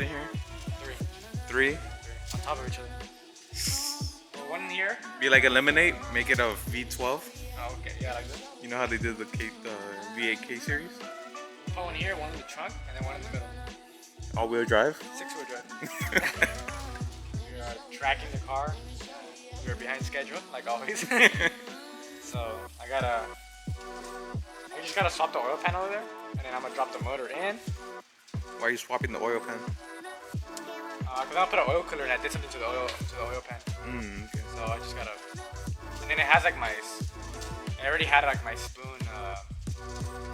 in here? 3. 3? 3 on top of each other. Well, one in here. Be like eliminate, make it a V12. Oh, okay, yeah, like this. You know how they did the V8 K series? Put one here, one in the trunk, and then one in the middle. All-wheel drive? 6-wheel drive. We are tracking the car. We're behind schedule, like always. So I just gotta swap the oil pan over there, and then I'm gonna drop the motor in. Why are you swapping the oil pan? Cause I'm gonna put an oil cooler and I did something to the oil pan. Okay. So I just gotta, and then it has like I already had like my spoon,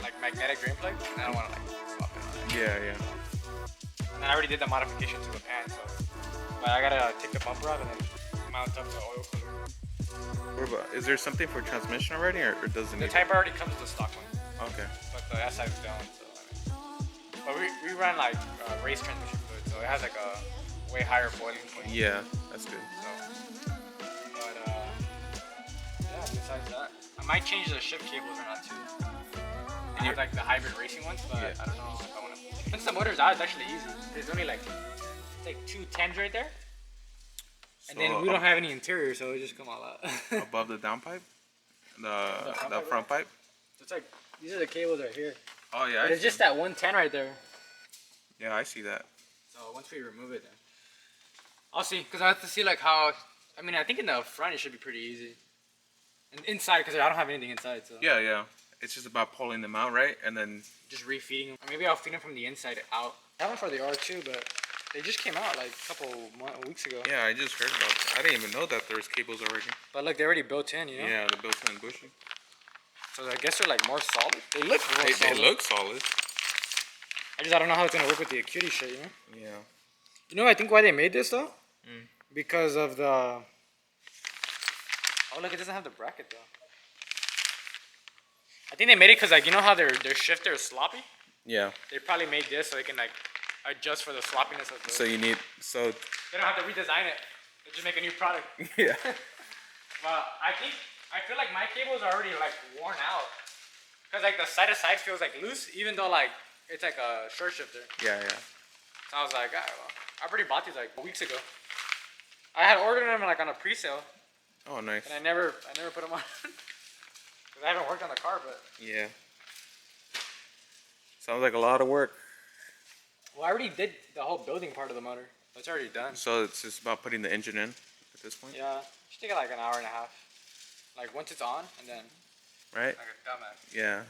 like magnetic drain plug, and I don't wanna like swap it on it. Yeah. And then I already did the modification to the pan, so but I gotta take the bumper off and then mount up the oil cooler. Is there something for transmission already, or does it need? The Type already comes with the stock one. Okay. But the SI is down, so but we run like race transmission fluid, so it has like a way higher boiling point. Yeah, that's good. So, but yeah, besides that, I might change the shift cables or not too. I have like the hybrid racing ones, but Yeah. I don't know if I want to. Since the motor's out, it's actually easy. There's only like it's like 2 10s right there. And then we don't have any interior, so it just come all out. Above the downpipe? The front pipe? It's like, these are the cables right here. Oh yeah. But it's just that 110 right there. Yeah, I see that. So once we remove it, then I'll see. Because I have to see like how, I mean, I think in the front it should be pretty easy. And inside, because I don't have anything inside, so. Yeah. It's just about pulling them out, right? And then just refeeding them. Or maybe I'll feed them from the inside out. I have one for the R2, but they just came out like a couple weeks ago. yeah, I just heard about that. I didn't even know that there's cables already. But look, they're already built in, you know? Yeah, the built-in bushing. So I guess they're like more solid. They look real solid. They look solid. I don't know how it's gonna work with the Acuity shit, you know? Yeah. You know, I think why they made this though? Because of the. Oh look, it doesn't have the bracket though. I think they made it because like you know how their shifter is sloppy. Yeah. They probably made this so they can like adjust for the sloppiness of the. So you need They don't have to redesign it. They just make a new product. Yeah. But I feel like my cables are already like worn out. Cause like the side to side feels like loose, even though like it's like a short shifter. Yeah. So I was like, alright, well, I already bought these like weeks ago. I had ordered them like on a pre-sale. Oh, nice. And I never put them on. Cause I haven't worked on the car, but. Yeah. Sounds like a lot of work. Well, I already did the whole building part of the motor. It's already done. So it's just about putting the engine in at this point? Yeah. Should take like an hour and a half. Like once it's on and then. Right? Like a dumbass. Yeah.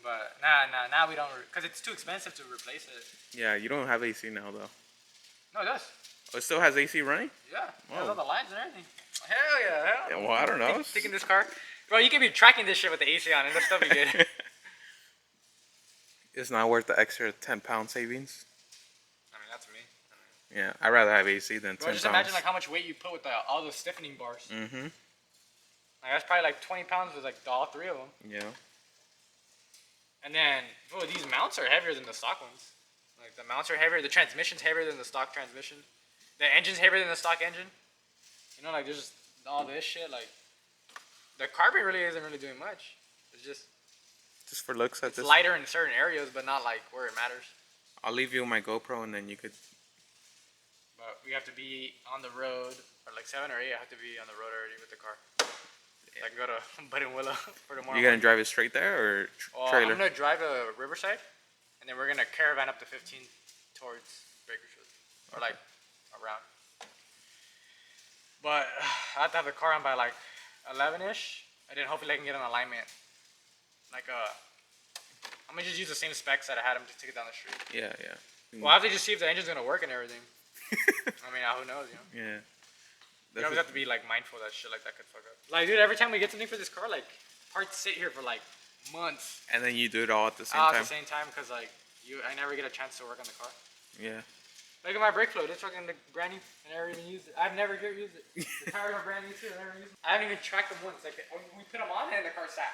But now we don't, cause it's too expensive to replace it. Yeah, you don't have AC now though. No, it does. Oh, it still has AC running? Yeah. It has Whoa. all the lines and everything. Hell yeah. Yeah, well, I don't know. Sticking this car. Bro, you can be tracking this shit with the AC on and this stuff be good. It's not worth the extra 10-pound savings. I mean, that's me. Yeah, I'd rather have AC than 10 Bro, pounds. just imagine like how much weight you put with all the stiffening bars. Mm-hmm. Like that's probably like 20 pounds with like all 3 of them. Yeah. And then, bro, these mounts are heavier than the stock ones. Like the mounts are heavier, the transmission's heavier than the stock transmission. The engine's heavier than the stock engine. You know, like there's just all this shit. Like the carbon really isn't really doing much. It's just for looks at it's this. lighter in certain areas, but not like where it matters. I'll leave you my GoPro and then you could. But we have to be on the road, or like 7 or 8. I have to be on the road already with the car. So I can go to Bud and Willow for tomorrow. You gonna drive it straight there or trailer? I'm gonna drive a Riverside, and then we're gonna caravan up to 15 towards Bakersfield, or like around. But I have to have the car on by like 11ish, and then hopefully I can get an alignment. Like I'm gonna just use the same specs that I had him to take it down the street. Yeah. Well, I have to just see if the engine's gonna work and everything. I mean, who knows, you know? Yeah. You always have to be like mindful that shit like that could fuck up. Like, dude, every time we get something for this car, like parts sit here for like months. And then you do it all at the same All time. at the same time, cause like I never get a chance to work on the car. Yeah. Look at my brake fluid. It's fucking brand new. I never even used it. I've never used it. The tires are brand new too. I never used it. I haven't even tracked them once. Like we put them on and the car sat.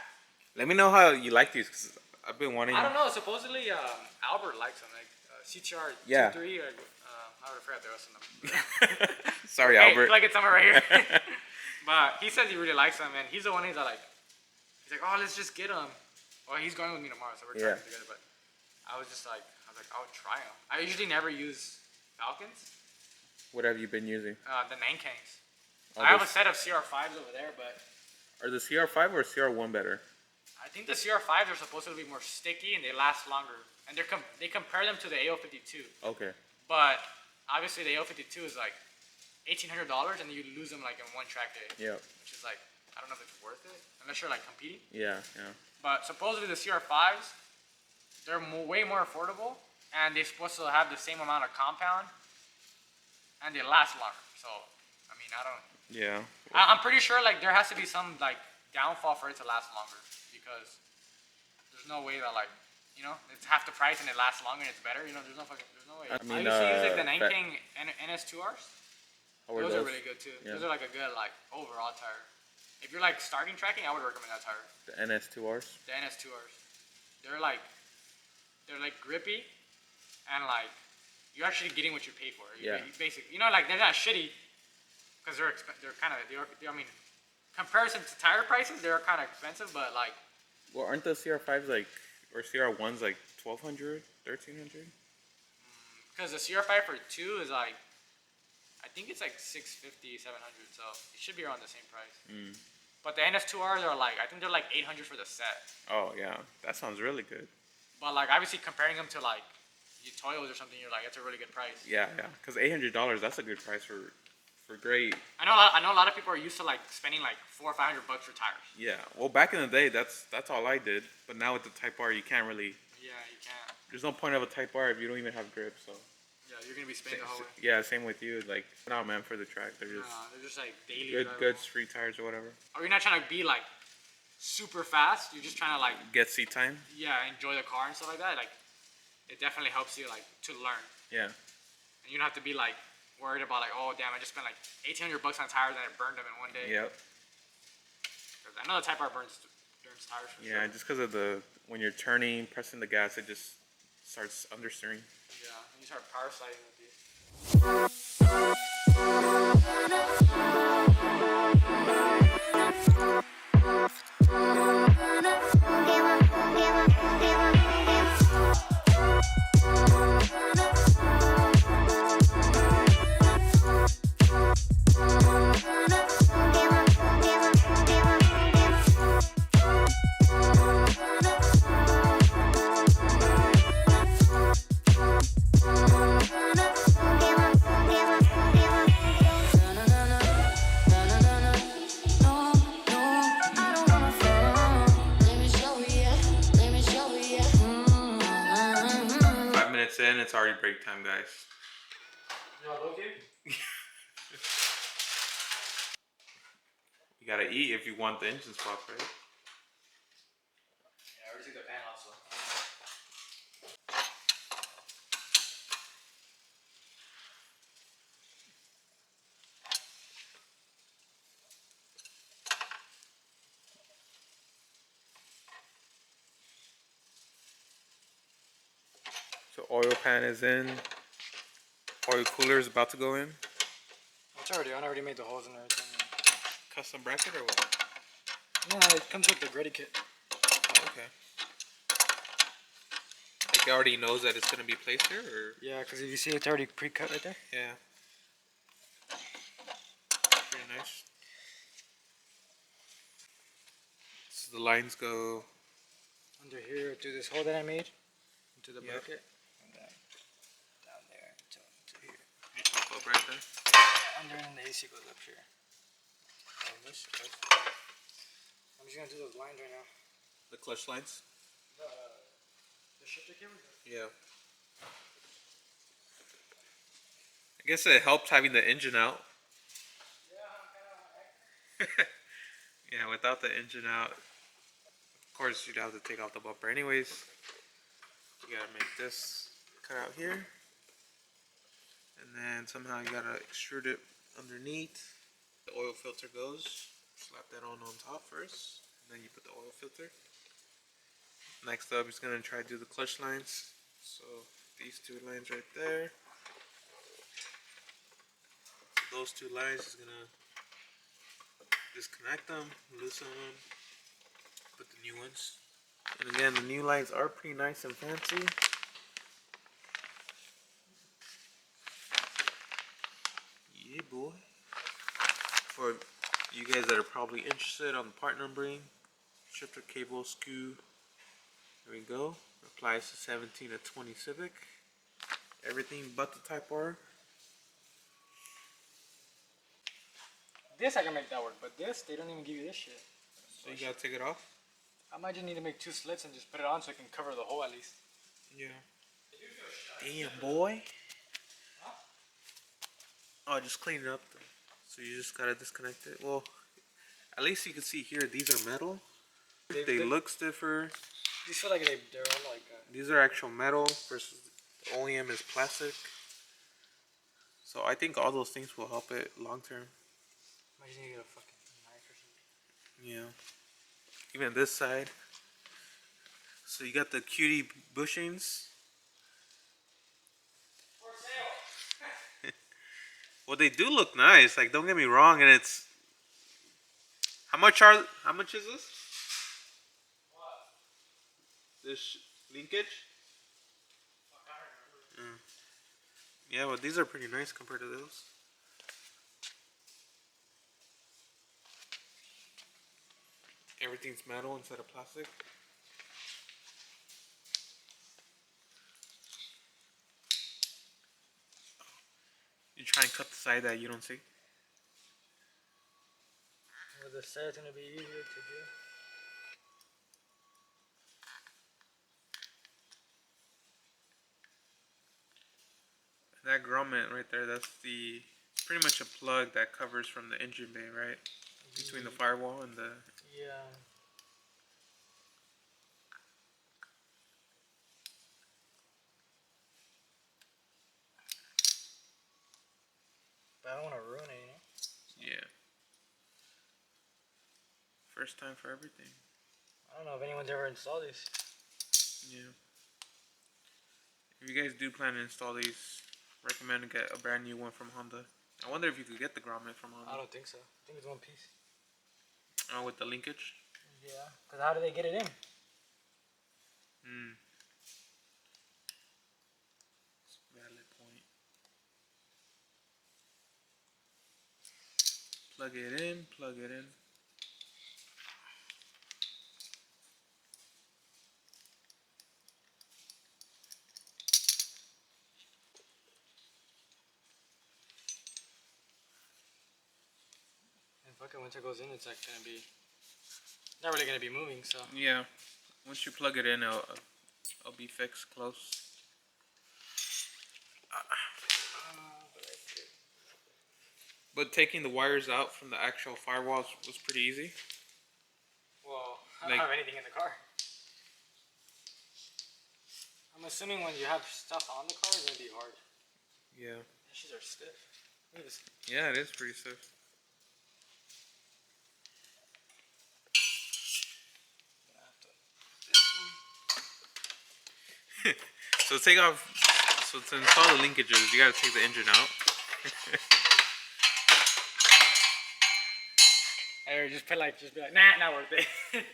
Let me know how you like these, cause I've been wanting. I don't know. Supposedly Albert likes them. Like CTR 2.3. I would have forgot there was some. Sorry, hey, Albert. Like it's somewhere right here. But he says he really likes them, and he's the one he's like, oh, let's just get them. Well, he's going with me tomorrow, so we're trying together. But I was like, I'll try them. I usually never use Falcons. What have you been using? The Nankangs. Oh, I have a set of CR5s over there, but are the CR5 or CR1 better? I think the CR5s are supposed to be more sticky and they last longer. And they compare them to the AO52. Okay. But obviously the AO52 is like $1,800 and you lose them like in one track day. Yeah. Which is like, I don't know if it's worth it unless you're like competing. Yeah, yeah. But supposedly the CR5s, they're way more affordable and they're supposed to have the same amount of compound and they last longer. So, I mean, I don't. Yeah. I'm pretty sure like there has to be some like downfall for it to last longer because there's no way that like, you know, it's half the price and it lasts longer and it's better. You know, there's no way. I mean, used to use like the Nankang NS2Rs. Those are really good too. Yeah. Those are like a good like overall tire. If you're like starting tracking, I would recommend that tire. The NS2Rs. The NS2Rs. They're like grippy, and like you're actually getting what you pay for. You basically, you know, like they're not shitty because they're kind of I mean, comparison to tire prices, they're kind of expensive, but like. Well, aren't the CR5s like or CR1s like 1,200, 1,300? Because the CR5 for 2 is like, I think it's like 650, 700, so it should be around the same price. Mm. But the NS2Rs are like, I think they're like 800 for the set. Oh yeah, that sounds really good. But like obviously comparing them to like Toyos or something, you're like, it's a really good price. Yeah, yeah, because $800, that's a good price for great. I know a lot of people are used to like spending like $400 or $500 for tires. Yeah, well back in the day, that's all I did. But now with the Type R, you can't really. Yeah, you can't. There's no point of a Type R if you don't even have grip. So. Yeah, you're gonna be spinning the whole way. Yeah, same with you. Like, not meant for the track. They're just like daily. Good street tires or whatever. Or you're not trying to be like super fast. You're just trying to like get seat time. Yeah, enjoy the car and stuff like that. Like, it definitely helps you like to learn. Yeah. And you don't have to be like worried about like, oh damn, I just spent like $1,800 on tires and I burned them in one day. Yep. I know the Type R burns tires for sure. Yeah, just because of when you're turning, pressing the gas, it just starts understeering. Yeah, and you start power sliding with you. In, it's already break time, guys. You gotta eat if you want the engine swap, right? Yeah, I already took the pan off, So oil pan is in. Oil cooler is about to go in. It's already on. I already made the holes and everything. Custom bracket or what? No, it comes with the gritty kit. Oh, okay. Like it already knows that it's gonna be placed here, or? Yeah, because if you see, it's already pre-cut right there. Yeah. Pretty nice. So the lines go under here through this hole that I made into the bracket. Pop up right there. Under and the AC goes up here. I'm just gonna do those lines right now. The clutch lines? The shifter cable? Yeah. I guess it helps having the engine out. Yeah, I'm kind of. Yeah, without the engine out, of course you'd have to take off the bumper anyways. You gotta make this cut out here. And then somehow you gotta extrude it underneath. The oil filter goes. Slap that on top first. And then you put the oil filter. Next up, he's gonna try to do the clutch lines. So these two lines right there. So those two lines is gonna disconnect them, loosen them, put the new ones. And again, the new lines are pretty nice and fancy. probably interested on the part numbering, shifter cable, SKU. There we go. Applies to 17 to 20 Civic. Everything but the Type R. This I can make that work, but this, they don't even give you this shit. So you gotta take it off? I might just need to make 2 slits and just put it on so I can cover the hole at least. Yeah. Damn, boy. Oh, just clean it up. So you just gotta disconnect it. Well, at least you can see here, these are metal. They look stiffer. These feel like they're all like... These are actual metal versus the OEM is plastic. So I think all those things will help it long term. I just need to get a fucking knife or something. Yeah. Even this side. So you got the cutie bushings. For sale. Well, they do look nice. Like, don't get me wrong. And it's how much is this? What? This linkage? Fuck, I don't remember. Yeah, well, these are pretty nice compared to those. Everything's metal instead of plastic. You try and cut the side that you don't see. Well, the side's gonna be easier to do. That grommet right there, that's the pretty much a plug that covers from the engine bay, right? Between the firewall and the... Yeah. But I don't want to ruin it, you know? Yeah. First time for everything. I don't know if anyone's ever installed these. Yeah. If you guys do plan to install these, recommend to get a brand new one from Honda. I wonder if you could get the grommet from Honda. I don't think so. I think it's one piece. Oh, with the linkage? Yeah. Because how do they get it in? Valid point. Plug it in, plug it in. And fucking once it goes in, it's like gonna be not really gonna be moving. So Yeah. Once you plug it in, it'll be fixed close. But taking the wires out from the actual firewalls was pretty easy. well, I don't have anything in the car. I'm assuming when you have stuff on the car, it's gonna be hard. Yeah. These shits are stiff. Look at this. Yeah, it is pretty stiff. So take off. So to install the linkages, you gotta take the engine out. Or just be like, nah, not worth it. Get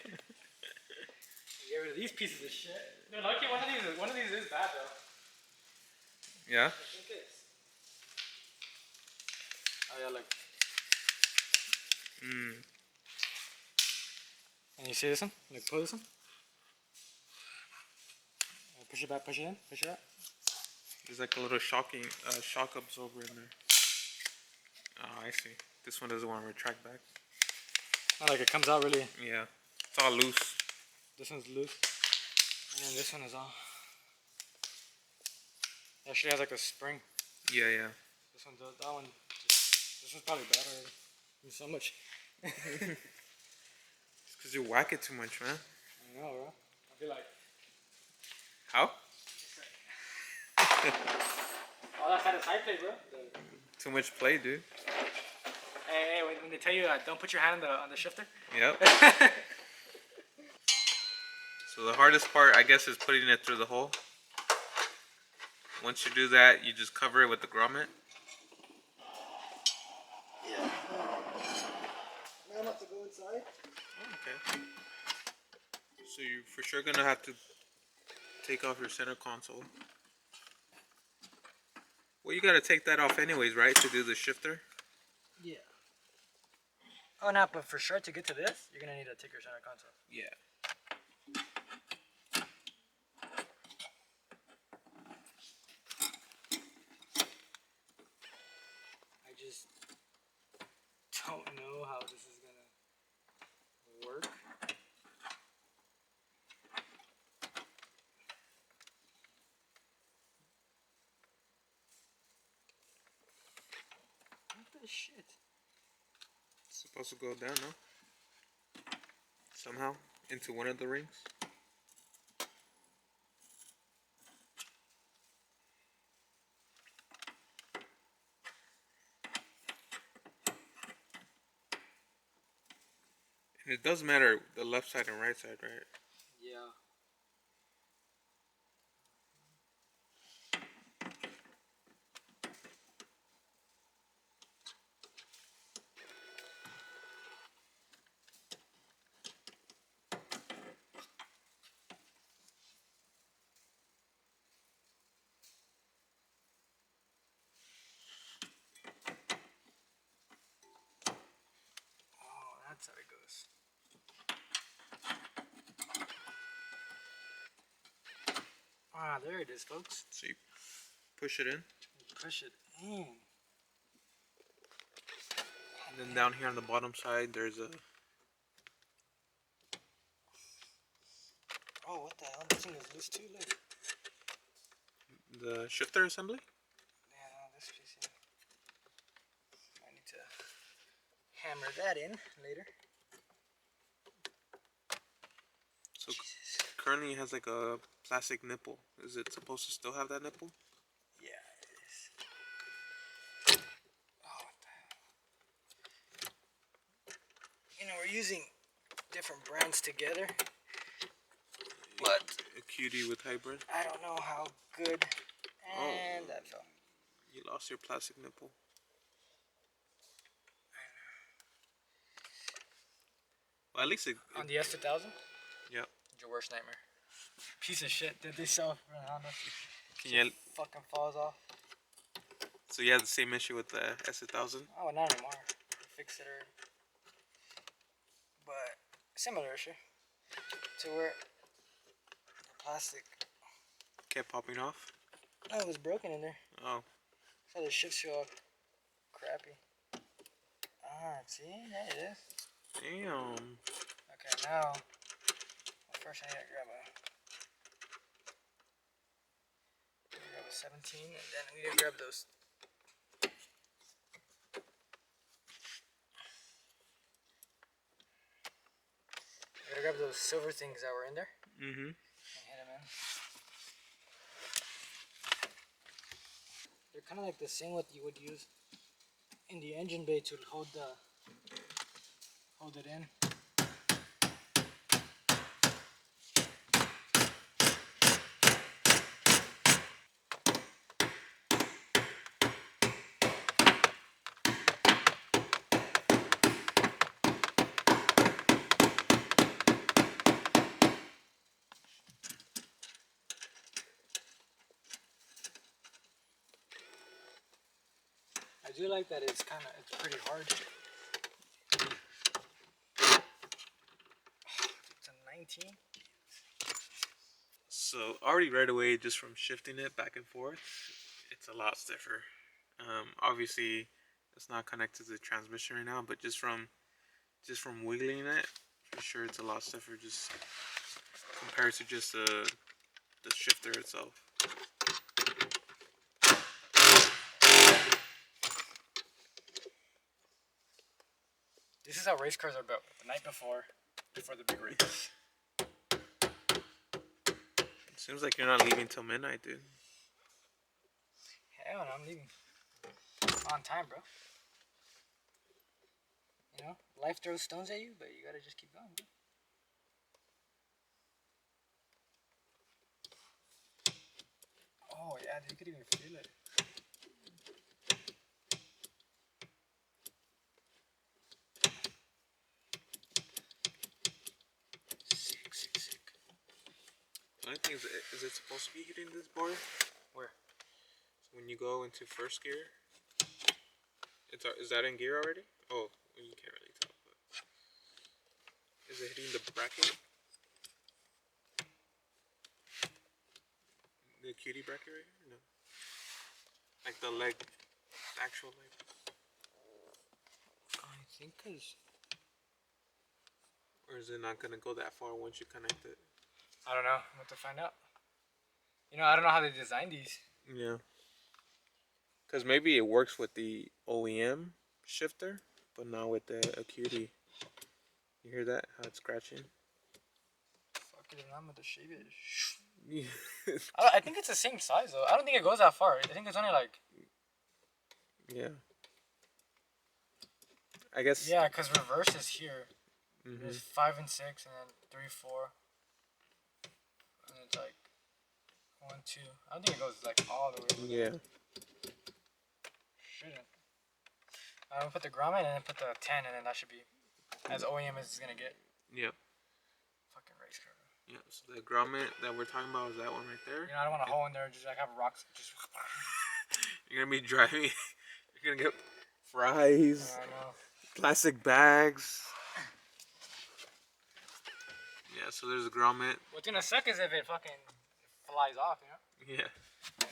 rid of these pieces of shit. No, lucky one of these is bad though. Yeah. I think it's. Oh yeah, look. And you see this one? Like pull this one. Push it back, push it in, push it out. There's like a little shock absorber in there. Oh, I see. This one doesn't want to retract back. Not like it comes out really. Yeah. It's all loose. This one's loose. And then this one is all. It actually has like a spring. Yeah, yeah. This one does. That one. This one's probably bad already. There's so much. It's because you whack it too much, man. I know, bro. I feel like. How? All that side play, bro. Too much play, dude. Hey, when they tell you don't put your hand on the shifter. Yep. So the hardest part, I guess, is putting it through the hole. Once you do that, you just cover it with the grommet. Yeah. Now I'm have to go inside. Okay. So you're for sure gonna have to take off your center console. Well, you gotta take that off anyways, right, to do the shifter? Yeah. Oh, no, but for sure to get to this, you're gonna need to take your center console. Yeah. I just don't know how this is gonna work. What the shit? It's supposed to go down, no? Somehow into one of the rings. And it does matter the left side and right side, right? Yeah. Oh, that's how it goes. Ah, there it is, folks. So you push it in. Push it in. And then down here on the bottom side, there's a... Oh, what the hell? This thing is loose too. Look. the shifter assembly. Yeah, no, this piece here. I need to hammer that in later. So Jesus. currently it has like a plastic nipple. Is it supposed to still have that nipple? Yeah, it is. Oh, what the hell? You know, we're using different brands together, but A cutie with hybrid. I don't know how good. And Oh. that fell. You lost your plastic nipple. Well, at least it On the S2000? yeah. Your worst nightmare. Piece of shit that they sell for Honda. Can you? Fucking falls off. So you had the same issue with the S1000. Oh, not anymore. Fix it already. But similar issue to where the plastic. Kept popping off. No, it was broken in there. Oh. So the shifts feel all crappy. Ah, see, there it is. Damn. Okay, now first I need to grab a 17, and then I need to grab those. I gotta grab those silver things that were in there. Mm-hmm. And hit them in. They're kind of like the same what you would use in the engine bay to hold it in. I do like that it's pretty hard. It's a 19. So already right away, just from shifting it back and forth, it's a lot stiffer. Obviously, it's not connected to the transmission right now, but just from wiggling it, for sure it's a lot stiffer. Just compared to just the shifter itself. This is how race cars are built. The night before the big race. Seems like you're not leaving till midnight, dude. Hell no, I'm leaving on time, bro. You know, life throws stones at you, but you gotta just keep going, bro. Oh yeah, dude, you could even feel it. Sick, sick, sick. The only thing is it supposed to be hitting this bar? Where? So when you go into first gear, is that in gear already? Oh, well, you can't really tell. But Is it hitting the bracket? The cutie bracket right here? No. Like the leg, the actual leg. I think cause Or is it not gonna go that far once you connect it? I don't know. I'm about to find out. You know, I don't know how they designed these. Yeah. Cause maybe it works with the OEM shifter, but not with the Acuity. You hear that? How it's scratching? Fuck it, I'm about to shave it. Yeah. I think it's the same size though. I don't think it goes that far. I think it's only like. Yeah. I guess. Yeah, cause reverse is here. Mm-hmm. There's 5 and 6, and then 3, 4, and it's like 1, 2. I don't think it goes like all the way over there. Yeah. Shouldn't. I'm gonna put the grommet and then put the 10, and then that should be as OEM as it's gonna get. Yep. Fucking race car. Yeah. So the grommet that we're talking about is that one right there. You know, I don't want a hole in there. Just like have rocks. Just. You're gonna be driving. You're gonna get fries, I know. plastic bags. Yeah. So there's a grommet. What's gonna suck is if it fucking flies off. You know. Yeah.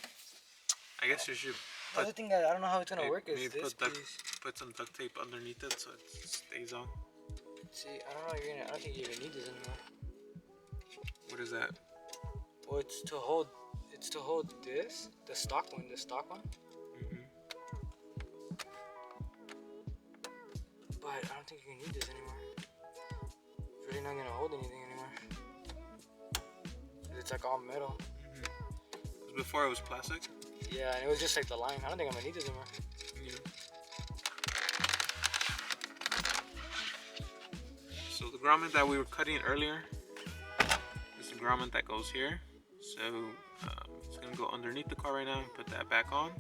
I guess you should. The other thing that I don't know how it's gonna work is maybe this piece. put some duct tape underneath it so it stays on. See, I don't know. I don't think you even need this anymore. What is that? Well, it's to hold. It's to hold this, the stock one, Mm-hmm. But I don't think you can need this anymore. It's really not gonna hold anything anymore. It's like all metal. Mm-hmm. Before it was plastic. Yeah, and it was just like the line. I don't think I'm gonna need this anymore. Yeah. So the grommet that we were cutting earlier is the grommet that goes here. So it's gonna go underneath the car right now and put that back on.